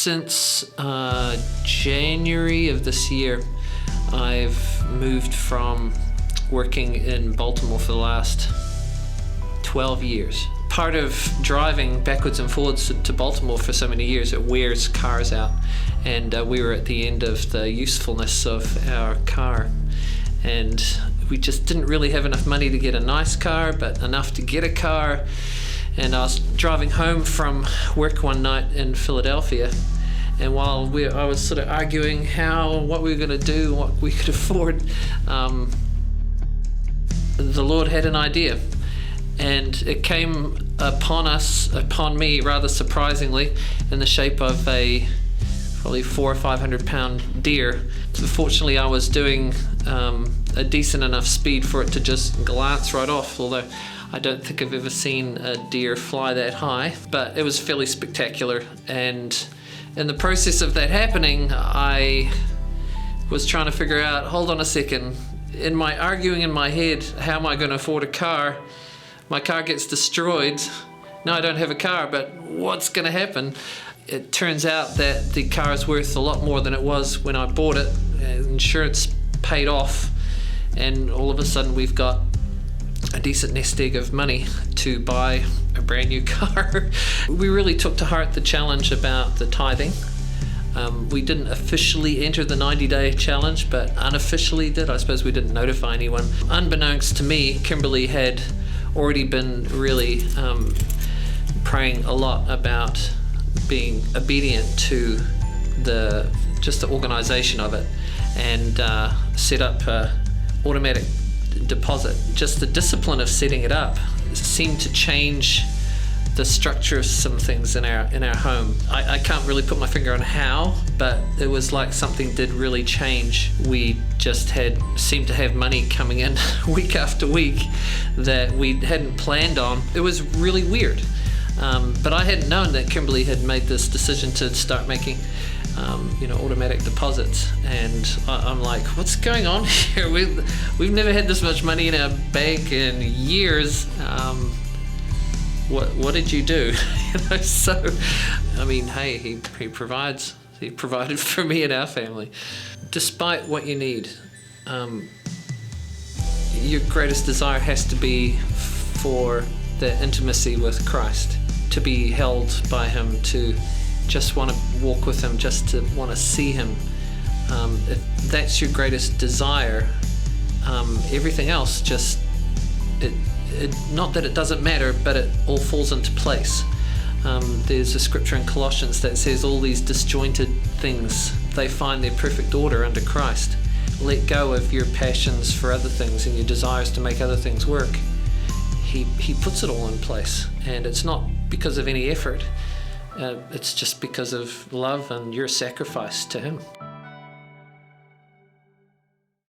Since January of this year, I've moved from working in Baltimore for the last 12 years. Part of driving backwards and forwards to Baltimore for so many years, it wears cars out. And we were at the end of the usefulness of our car. And we just didn't really have enough money to get a nice car, but enough to get a car. And I was driving home from work one night in Philadelphia, and while I was sort of arguing what we were going to do, what we could afford, the Lord had an idea. And it came upon me rather surprisingly, in the shape of a probably 400 or 500 pound deer. Fortunately, I was doing a decent enough speed for it to just glance right off, although I don't think I've ever seen a deer fly that high, but it was fairly spectacular. And in the process of that happening, I was trying to figure out, hold on a second, in my arguing in my head, how am I going to afford a car? My car gets destroyed. No, I don't have a car, but what's going to happen? It turns out that the car is worth a lot more than it was when I bought it. Insurance paid off, and all of a sudden we've got a decent nest egg of money to buy a brand new car. We really took to heart the challenge about the tithing. We didn't officially enter the 90-day challenge, but unofficially did. I suppose we didn't notify anyone. Unbeknownst to me, Kimberly had already been really praying a lot about being obedient to the organization of it, and set up automatic deposit. Just the discipline of setting it up seemed to change the structure of some things in our home. I can't really put my finger on how, but it was like something did really change. We just seemed to have money coming in week after week that we hadn't planned on. It was really weird. But I hadn't known that Kimberly had made this decision to start making automatic deposits, and I'm like, what's going on here? We've never had this much money in our bank in years. What did you do? So I mean, hey, he provides. He provided for me and our family. Despite what you need, your greatest desire has to be for the intimacy with Christ, to be held by Him, to just want to walk with Him, just to want to see Him. If that's your greatest desire, everything else just, not that it doesn't matter, but it all falls into place. There's a scripture in Colossians that says all these disjointed things, they find their perfect order under Christ. Let go of your passions for other things and your desires to make other things work. He puts it all in place, and it's not because of any effort. It's just because of love and your sacrifice to Him.